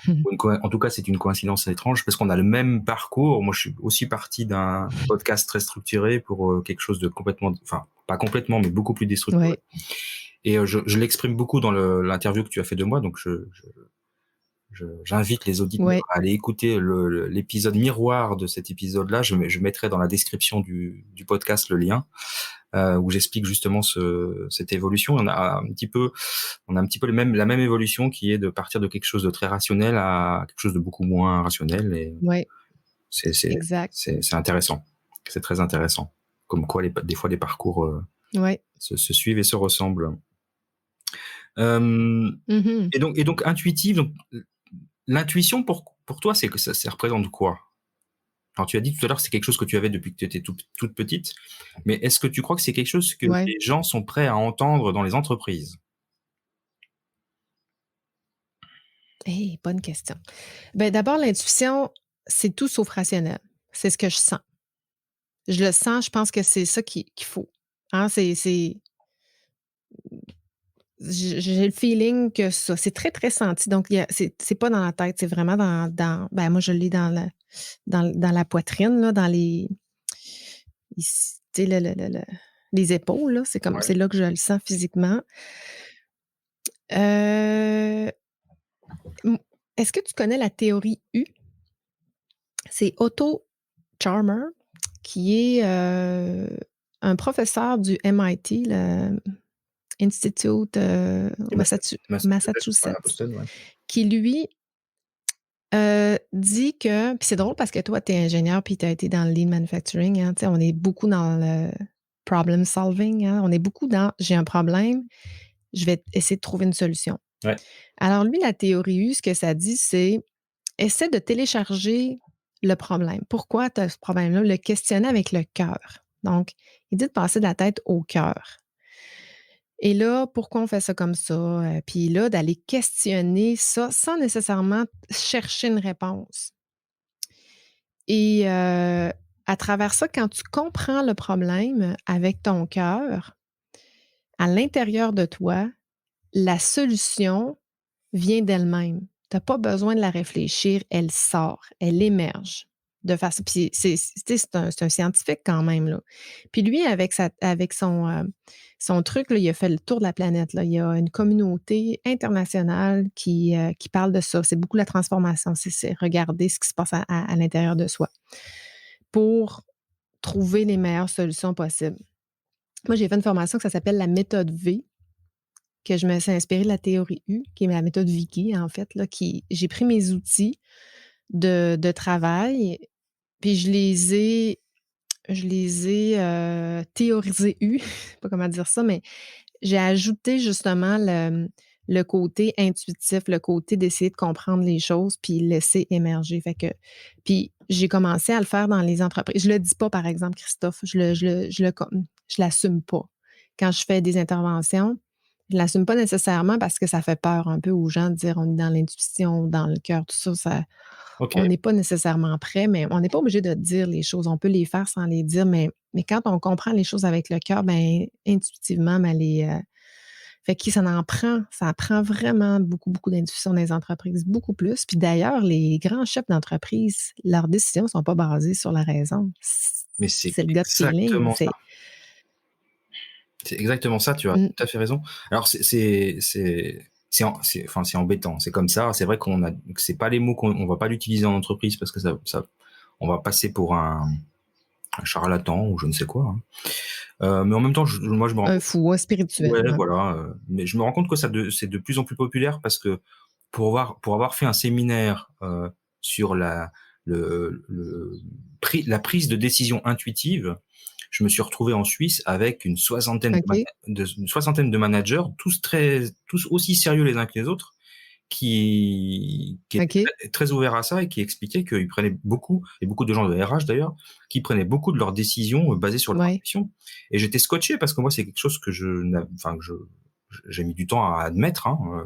en tout cas, c'est une coïncidence étrange parce qu'on a le même parcours. Moi, je suis aussi parti d'un podcast très structuré pour quelque chose de complètement, enfin, pas complètement, mais beaucoup plus déstructuré. Ouais. Et je l'exprime beaucoup dans l'interview que tu as fait de moi, donc j'invite les auditeurs Ouais. à aller écouter l'épisode miroir de cet épisode-là. Je mettrai dans la description du podcast le lien. où j'explique justement cette évolution. On a un petit peu la même évolution qui est de partir de quelque chose de très rationnel à quelque chose de beaucoup moins rationnel, et Ouais, c'est c'est exact. c'est intéressant. C'est très intéressant. Comme quoi des fois les parcours Ouais. se suivent et se ressemblent. Euh, Mmh. et donc intuitive. Donc, l'intuition pour toi, c'est que ça représente quoi? Alors tu as dit tout à l'heure, c'est quelque chose que tu avais depuis que tu étais toute petite, mais est-ce que tu crois que c'est quelque chose que Ouais. les gens sont prêts à entendre dans les entreprises? Hey, bonne question. Ben, d'abord, l'intuition, c'est tout sauf rationnel. C'est ce que je sens. Je le sens, je pense que c'est ça qu'il faut. Hein, j'ai le feeling que ça c'est très, très senti, donc il y a c'est pas dans la tête, c'est vraiment ben, moi, je l'ai dans la poitrine, là, dans les ici, tu sais, les épaules, là, Ouais. c'est là que je le sens physiquement. Heu, mmh, est-ce que tu connais la théorie U? C'est Otto Charmer, qui est, un professeur du MIT, le Institute, Et Massachusetts, ouais, à Massachusetts, Boston, ouais. qui lui, dit que puis c'est drôle parce que toi, tu es ingénieur puis tu as été dans le lean manufacturing, hein, tu sais, on est beaucoup dans le problem solving, hein, on est beaucoup dans: «J'ai un problème, je vais essayer de trouver une solution». Ouais. Alors lui, la théorie U, ce que ça dit, c'est: essaie de télécharger le problème. Pourquoi tu as ce problème-là? Le questionner avec le cœur. Donc, il dit de passer de la tête au cœur. Et là, pourquoi on fait ça comme ça? Puis là, d'aller questionner ça sans nécessairement chercher une réponse. Et à travers ça, quand tu comprends le problème avec ton cœur, à l'intérieur de toi, la solution vient d'elle-même. Tu as pas besoin de la réfléchir, elle sort, elle émerge de façon puis tu sais, c'est un scientifique quand même, là. Puis lui, avec son truc, là, il a fait le tour de la planète, là. Il y a une communauté internationale qui parle de ça. C'est beaucoup la transformation, c'est regarder ce qui se passe à l'intérieur de soi pour trouver les meilleures solutions possibles. Moi, j'ai fait une formation que ça s'appelle la méthode V, que je me suis inspirée de la théorie U, qui est la méthode Vicky, en fait, là, qui j'ai pris mes outils de travail, puis je les ai, théorisés U, je sais pas comment dire ça, mais j'ai ajouté justement le côté intuitif, le côté d'essayer de comprendre les choses puis laisser émerger. Fait que puis j'ai commencé à le faire dans les entreprises. Je le dis pas, par exemple, Christophe, je l'assume pas. Quand je fais des interventions, je l'assume pas nécessairement parce que ça fait peur un peu aux gens de dire: «On est dans l'intuition, dans le cœur», tout ça, on OK. n'est pas nécessairement prêt, mais on n'est pas obligé de dire les choses. On peut les faire sans les dire, mais quand on comprend les choses avec le cœur, ben, intuitivement, ben, fait que ça prend vraiment beaucoup, beaucoup d'intuition dans les entreprises, beaucoup plus. Puis d'ailleurs, les grands chefs d'entreprise, leurs décisions ne sont pas basées sur la raison. Mais c'est C'est le gut feeling. exactement ça. C'est exactement ça, tu as Mmh, tout à fait raison. Alors enfin, c'est embêtant, c'est comme ça. C'est vrai que c'est pas les mots qu'on on va pas l'utiliser en entreprise parce que on va passer pour un charlatan ou je ne sais quoi, hein. Mais en même temps, moi je me rends un compte, fou, un spirituel, ouais, ouais. voilà, mais je me rends compte que c'est de plus en plus populaire parce que pour avoir fait un séminaire sur la prise de décision intuitive, je me suis retrouvé en Suisse avec OK, une soixantaine de managers, tous aussi sérieux les uns que les autres, qui étaient OK, très ouverts à ça et qui expliquaient qu'ils prenaient beaucoup, et beaucoup de gens de RH d'ailleurs, qui prenaient beaucoup de leurs décisions basées sur leur ouais. intuition. Et j'étais scotché parce que moi, c'est quelque chose que j'ai mis du temps à admettre, hein.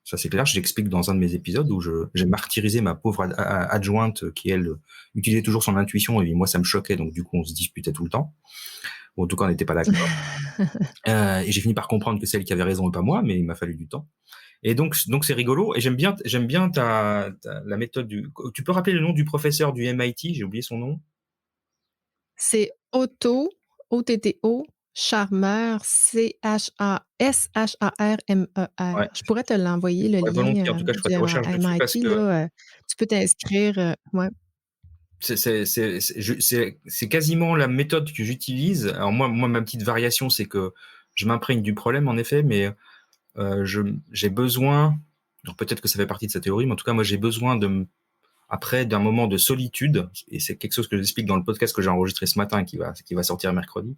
Ça, c'est clair. Je l'explique dans un de mes épisodes où j'ai martyrisé ma pauvre adjointe qui, elle, utilisait toujours son intuition et moi, ça me choquait. Donc, du coup, on se disputait tout le temps. Ou en tout cas, on n'était pas d'accord. Et j'ai fini par comprendre que c'est elle qui avait raison et pas moi, mais il m'a fallu du temps. Et donc c'est rigolo. Et j'aime bien la méthode tu peux rappeler le nom du professeur du MIT? J'ai oublié son nom. C'est Otto, O-T-T-O, Charmer, Charmer. Ouais. Je pourrais te l'envoyer le Ouais, volontiers. En lien, tout cas, je ferai du des recherches dessus parce MIT que là, tu peux t'inscrire, ouais. C'est quasiment la méthode que j'utilise. Alors moi, ma petite variation, c'est que je m'imprègne du problème, en effet, mais j'ai besoin, alors peut-être que ça fait partie de sa théorie, mais en tout cas, moi, j'ai besoin après d'un moment de solitude, et c'est quelque chose que j'explique dans le podcast que j'ai enregistré ce matin, qui va sortir mercredi,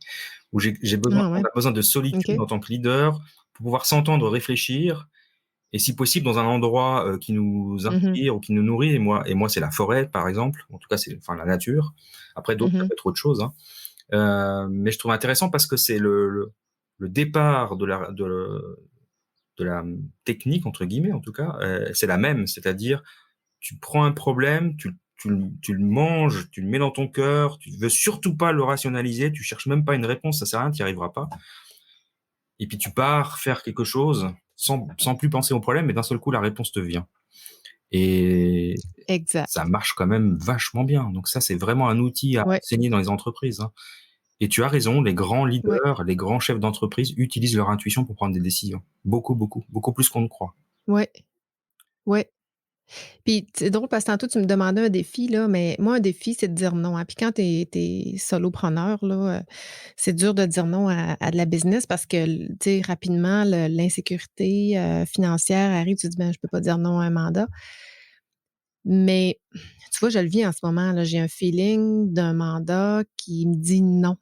où Ah on ouais, a besoin de solitude OK. en tant que leader pour pouvoir s'entendre réfléchir, et si possible dans un endroit qui nous Mmh. inspire ou qui nous nourrit. Et moi, c'est la forêt, par exemple. En tout cas, c'est, enfin, la nature. Après, d'autres, ça Mmh. peut être autre chose, hein. Mais je trouve intéressant parce que c'est le départ de la technique, entre guillemets, en tout cas, c'est la même. C'est-à-dire, tu prends un problème, tu le manges, tu le mets dans ton cœur, tu veux surtout pas le rationaliser, tu cherches même pas une réponse, ça sert à rien, tu n'y arriveras pas. Et puis tu pars faire quelque chose sans plus penser au problème, et d'un seul coup, la réponse te vient. Et Exact. ça marche quand même vachement bien. Donc ça, c'est vraiment un outil à Ouais, enseigner dans les entreprises, hein. Et tu as raison, les grands ouais, leaders, les grands chefs d'entreprise utilisent leur intuition pour prendre des décisions. Beaucoup, beaucoup, beaucoup plus qu'on ne croit. ouais, ouais. Puis c'est drôle parce que tantôt tu me demandais un défi là, mais moi un défi, c'est de dire non, hein. Puis quand tu es solopreneur là, c'est dur de dire non à de la business parce que tu sais rapidement l'insécurité, financière arrive, tu te dis: «Ben, je peux pas dire non à un mandat». Mais tu vois, je le vis en ce moment là, j'ai un feeling d'un mandat qui me dit non.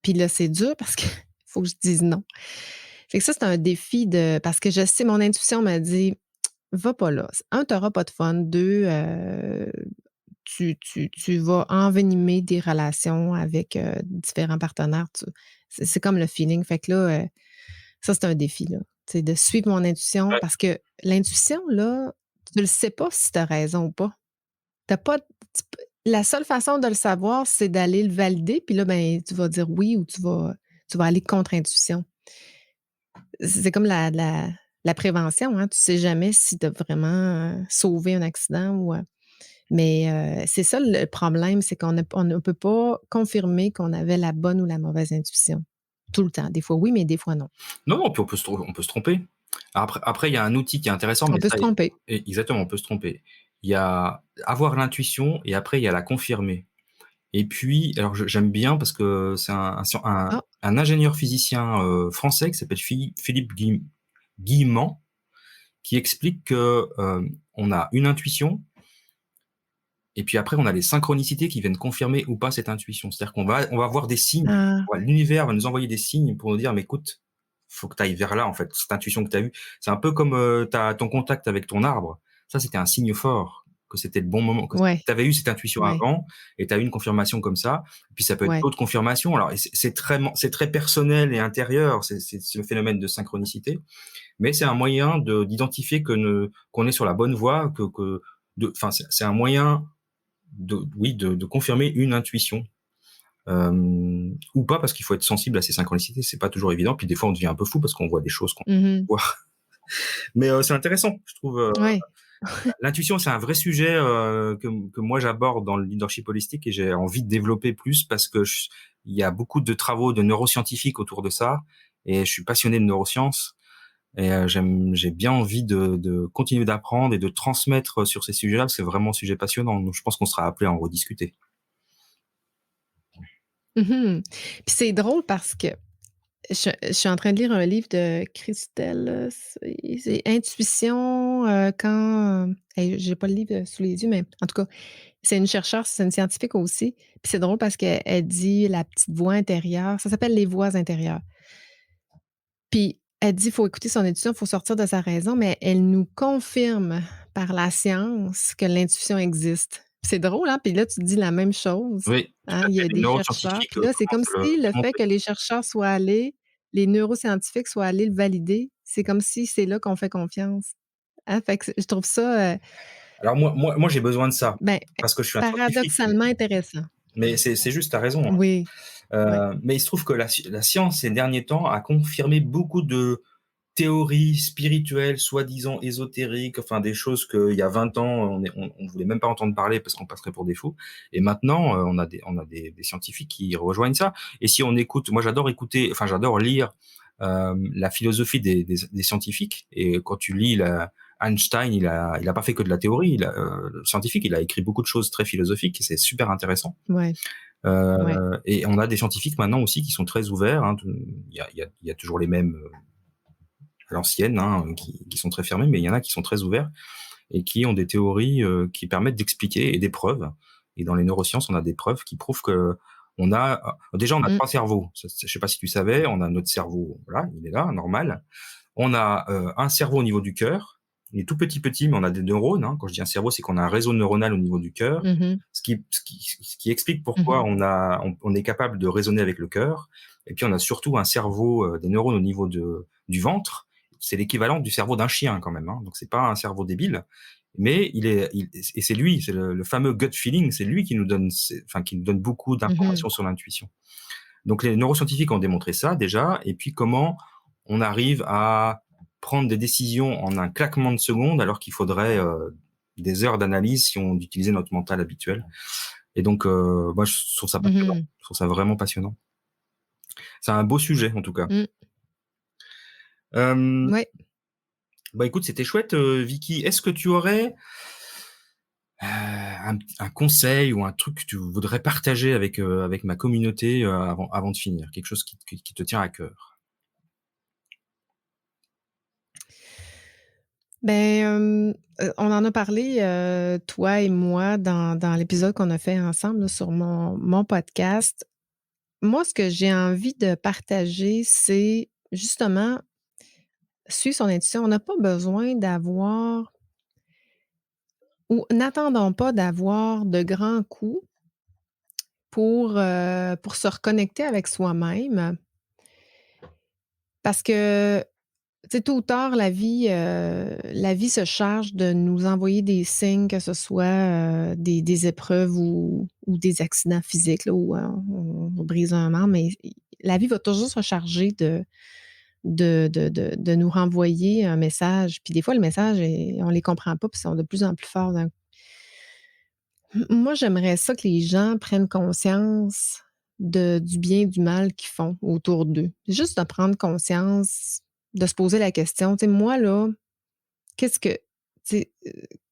Puis là, c'est dur parce qu'il faut que je dise non. Fait que ça, c'est un défi de parce que je sais, mon intuition m'a dit: «Va pas là. Un, tu auras pas de fun. 2, tu vas envenimer des relations avec, différents partenaires». C'est comme le feeling. Fait que là, ça, c'est un défi, là. C'est de suivre mon intuition Ouais. parce que l'intuition, là, tu le sais pas si tu as raison ou pas. Tu pas la seule façon de le savoir, c'est d'aller le valider, puis là, ben, tu vas dire oui ou tu vas aller contre intuition. C'est comme la prévention, hein. Tu sais jamais si tu as vraiment, sauvé un accident ou, mais, c'est ça le problème, c'est on ne peut pas confirmer qu'on avait la bonne ou la mauvaise intuition. Tout le temps. Des fois oui, mais des fois non. Non, non, puis on peut se tromper. Après, il y a un outil qui est intéressant, mais On peut se ça, tromper. exactement, on peut se tromper. Il y a avoir l'intuition, et après, il y a la confirmer. Et puis, alors j'aime bien parce que c'est Ah, un ingénieur physicien français qui s'appelle Philippe Guillemant, qui explique que on a une intuition, et puis après on a les synchronicités qui viennent confirmer ou pas cette intuition. C'est-à-dire qu'on va voir des signes. ah, L'univers va nous envoyer des signes pour nous dire, mais écoute, faut que tu ailles vers là, en fait, cette intuition que tu as eue. C'est un peu comme ton contact avec ton arbre. Ça, c'était un signe fort que c'était le bon moment, que ouais, tu avais eu cette intuition ouais, avant, et tu as eu une confirmation comme ça. Et puis ça peut être ouais. d'autres confirmations. Alors c'est très personnel et intérieur, c'est le phénomène de synchronicité, mais c'est un moyen d'identifier qu'on est sur la bonne voie, enfin c'est un moyen oui, de confirmer une intuition. Ou pas, parce qu'il faut être sensible à ces synchronicités, c'est pas toujours évident. Puis des fois, on devient un peu fou parce qu'on voit des choses qu'on Mmh. voit. Mais c'est intéressant, je trouve. Ouais. L'intuition, c'est un vrai sujet que moi j'aborde dans le leadership holistique, et j'ai envie de développer plus parce que il y a beaucoup de travaux de neuroscientifiques autour de ça, et je suis passionné de neurosciences, et j'ai bien envie de continuer d'apprendre et de transmettre sur ces sujets-là, parce que c'est vraiment un sujet passionnant. Donc je pense qu'on sera appelé à en rediscuter. Mmh. Puis c'est drôle parce que je suis en train de lire un livre de Christelle, c'est Intuition, quand, j'ai pas le livre, sous les yeux, mais en tout cas, c'est une chercheure, c'est une scientifique aussi. Puis c'est drôle parce qu'elle dit la petite voix intérieure, ça s'appelle les voix intérieures. Puis elle dit: «Faut écouter son intuition, faut sortir de sa raison», mais elle nous confirme par la science que l'intuition existe. C'est drôle, hein? Puis là, tu dis la même chose, Oui, tout hein? à Il y fait. a Les des chercheurs, neuroscientifiques puis là, c'est comme commencent à le si le fait démontrer. que les chercheurs soient allés les neuroscientifiques soient allés le valider, c'est comme si c'est là qu'on fait confiance, hein? Fait que je trouve ça, Alors moi, j'ai besoin de ça, ben, parce que je suis un scientifique. paradoxalement intéressant. Mais c'est juste, tu as raison, hein. Oui, ouais. Mais il se trouve que la science, ces derniers temps, a confirmé beaucoup de théories spirituelles, soi-disant ésotériques, enfin des choses qu'il y a 20 ans, on voulait même pas entendre parler parce qu'on passerait pour des fous. Et maintenant, on a des scientifiques qui rejoignent ça. Et si on écoute, moi j'adore écouter, enfin j'adore lire la philosophie des scientifiques. Et quand tu lis Einstein, il a pas fait que de la théorie, scientifique, il a écrit beaucoup de choses très philosophiques et c'est super intéressant. Ouais. Ouais. Et on a des scientifiques maintenant aussi qui sont très ouverts. Hein. Il y a toujours les mêmes à l'ancienne, hein, qui sont très fermés, mais il y en a qui sont très ouverts et qui ont des théories qui permettent d'expliquer et des preuves. Et dans les neurosciences, on a des preuves qui prouvent que on a 3 cerveaux. Je sais pas si tu savais, on a notre cerveau, voilà, il est là, normal. On a un cerveau au niveau du cœur. Il est tout petit, mais on a des neurones. Hein. Quand je dis un cerveau, c'est qu'on a un réseau neuronal au niveau du cœur, ce qui explique pourquoi on est capable de raisonner avec le cœur. Et puis on a surtout un cerveau, des neurones au niveau du ventre. C'est l'équivalent du cerveau d'un chien quand même. Hein. Donc c'est pas un cerveau débile, mais et c'est lui, c'est le fameux gut feeling. C'est lui qui nous donne beaucoup d'informations sur l'intuition. Donc les neuroscientifiques ont démontré ça déjà. Et puis comment on arrive à prendre des décisions en un claquement de secondes alors qu'il faudrait des heures d'analyse si on utilisait notre mental habituel. Et donc, moi, je trouve ça passionnant. Je trouve ça vraiment passionnant. C'est un beau sujet, en tout cas. Ouais. Bah écoute, c'était chouette, Vicky. Est-ce que tu aurais un conseil ou un truc que tu voudrais partager avec ma communauté avant de finir? Quelque chose qui te tient à cœur? Ben, on en a parlé, toi et moi dans l'épisode qu'on a fait ensemble là, sur mon podcast. Moi, ce que j'ai envie de partager, c'est justement suivre son intuition. On n'a pas besoin d'avoir ou n'attendons pas d'avoir de grands coups pour se reconnecter avec soi-même. Parce que, tu sais, tôt ou tard, la vie se charge de nous envoyer des signes, que ce soit, des épreuves ou des accidents physiques, là, où, on brise un membre, mais la vie va toujours se charger de nous renvoyer un message. Puis des fois, le message on les comprend pas, puis ils sont de plus en plus forts. Donc, moi, j'aimerais ça que les gens prennent conscience du bien et du mal qu'ils font autour d'eux. Juste de prendre conscience, de se poser la question, tu sais, moi, là, qu'est-ce que, tu sais,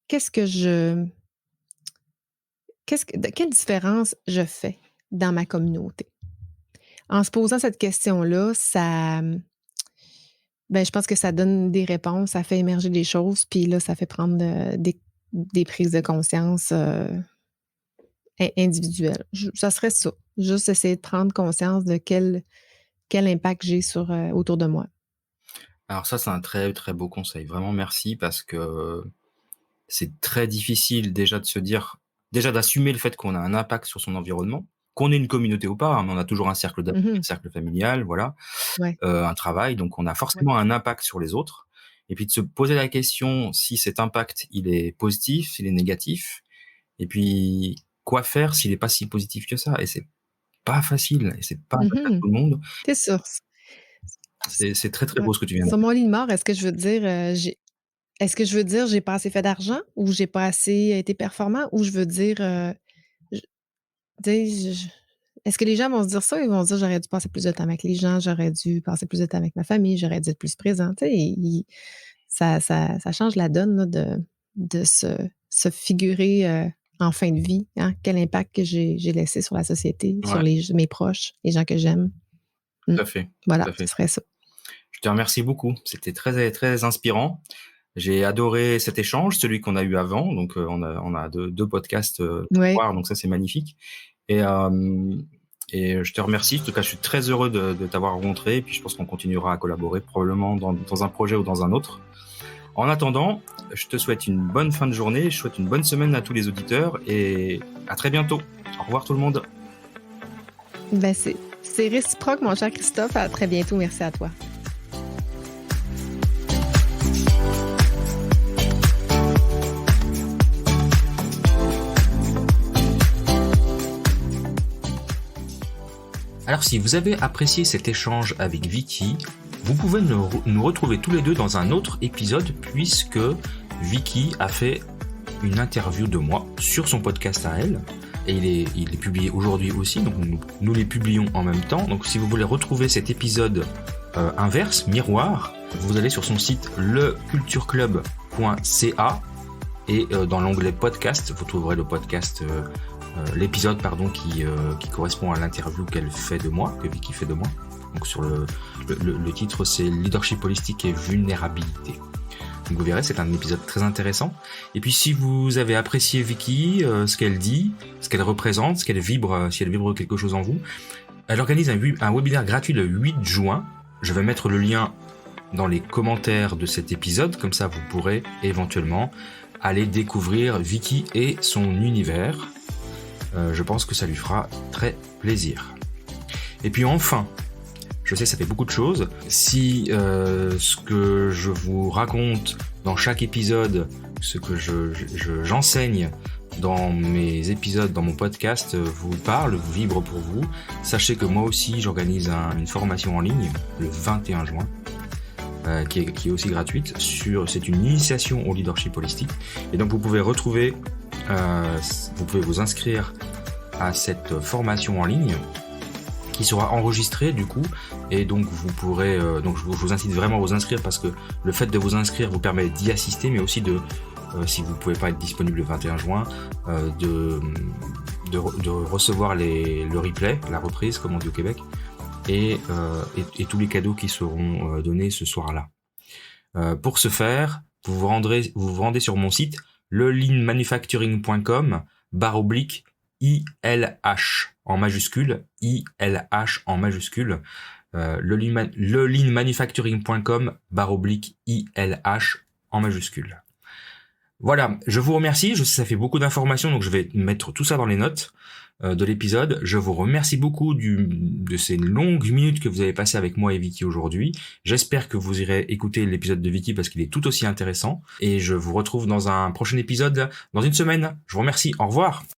qu'est-ce que je, quelle différence je fais dans ma communauté? En se posant cette question-là, je pense que ça donne des réponses, ça fait émerger des choses, puis là, ça fait prendre des prises de conscience individuelles. Ça serait ça. Juste essayer de prendre conscience de quel impact j'ai autour de moi. Alors ça, c'est un très, très beau conseil. Vraiment merci parce que c'est très difficile déjà de se dire, déjà d'assumer le fait qu'on a un impact sur son environnement, qu'on ait une communauté ou pas, hein, mais on a toujours un cercle d'amis, un cercle familial, voilà, Ouais. un travail, donc on a forcément un impact sur les autres. Et puis de se poser la question si cet impact, il est positif, s'il est négatif, et puis quoi faire s'il n'est pas si positif que ça. Et c'est pas facile, et c'est pas adapté à tout le monde. C'est sûr. C'est très, très beau ce que tu viens de Sur dire. mon lit de mort, est-ce que je veux dire, j'ai pas assez fait d'argent ou j'ai pas assez été performant ou je veux dire, je tu sais, est-ce que les gens vont se dire ça? Ils vont se dire: «J'aurais dû passer plus de temps avec les gens, j'aurais dû passer plus de temps avec ma famille, j'aurais dû être plus présent». Tu sais, ça change la donne là, de se figurer, en fin de vie, hein, quel impact que j'ai laissé sur la société, sur Ouais, mes proches, les gens que j'aime. tout à fait, Voilà, tout à ce fait. serait ça. Je te remercie beaucoup. C'était très, très inspirant. J'ai adoré cet échange, celui qu'on a eu avant. Donc, on a deux podcasts Oui. voir, donc ça, c'est magnifique. Et je te remercie. En tout cas, je suis très heureux de t'avoir rencontré. Et puis, je pense qu'on continuera à collaborer probablement dans un projet ou dans un autre. En attendant, je te souhaite une bonne fin de journée. Je souhaite une bonne semaine à tous les auditeurs et à très bientôt. Au revoir tout le monde. Ben, c'est réciproque, mon cher Christophe. À très bientôt. Merci à toi. Alors si vous avez apprécié cet échange avec Vicky, vous pouvez nous retrouver tous les deux dans un autre épisode puisque Vicky a fait une interview de moi sur son podcast à elle. Et il est publié aujourd'hui aussi, donc nous les publions en même temps. Donc si vous voulez retrouver cet épisode inverse, miroir, vous allez sur son site lecultureclub.fr et dans l'onglet podcast, vous trouverez le podcast, l'épisode qui correspond à l'interview qu'elle fait de moi, que Vicky fait de moi. Donc sur le titre, c'est Leadership holistique et vulnérabilité. Donc vous verrez, c'est un épisode très intéressant. Et puis si vous avez apprécié Vicky, ce qu'elle dit, ce qu'elle représente, si elle vibre quelque chose en vous, elle organise un webinaire gratuit le 8 juin. Je vais mettre le lien dans les commentaires de cet épisode, comme ça vous pourrez éventuellement aller découvrir Vicky et son univers. Je pense que ça lui fera très plaisir. Et puis enfin, je sais ça fait beaucoup de choses, si ce que je vous raconte dans chaque épisode, ce que j'enseigne dans mes épisodes, dans mon podcast, vous parle, vous vibre pour vous, sachez que moi aussi j'organise une formation en ligne le 21 juin, qui est aussi gratuite. C'est une initiation au leadership holistique. Et donc vous pouvez vous inscrire à cette formation en ligne qui sera enregistrée du coup, et donc vous pourrez donc je vous incite vraiment à vous inscrire, parce que le fait de vous inscrire vous permet d'y assister, mais aussi de si vous pouvez pas être disponible le 21 juin, de recevoir le replay, la reprise comme on dit au Québec, et tous les cadeaux qui seront donnés ce soir-là. Pour ce faire, vous vous rendez sur mon site leanmanufacturing.com/ILH en majuscule, ILH en majuscule, leanmanufacturing.com/ILH en majuscule. Voilà, je vous remercie, je sais ça fait beaucoup d'informations, donc je vais mettre tout ça dans les notes de l'épisode. Je vous remercie beaucoup de ces longues minutes que vous avez passées avec moi et Vicky aujourd'hui. J'espère que vous irez écouter l'épisode de Vicky parce qu'il est tout aussi intéressant. Et je vous retrouve dans un prochain épisode dans une semaine. Je vous remercie, au revoir.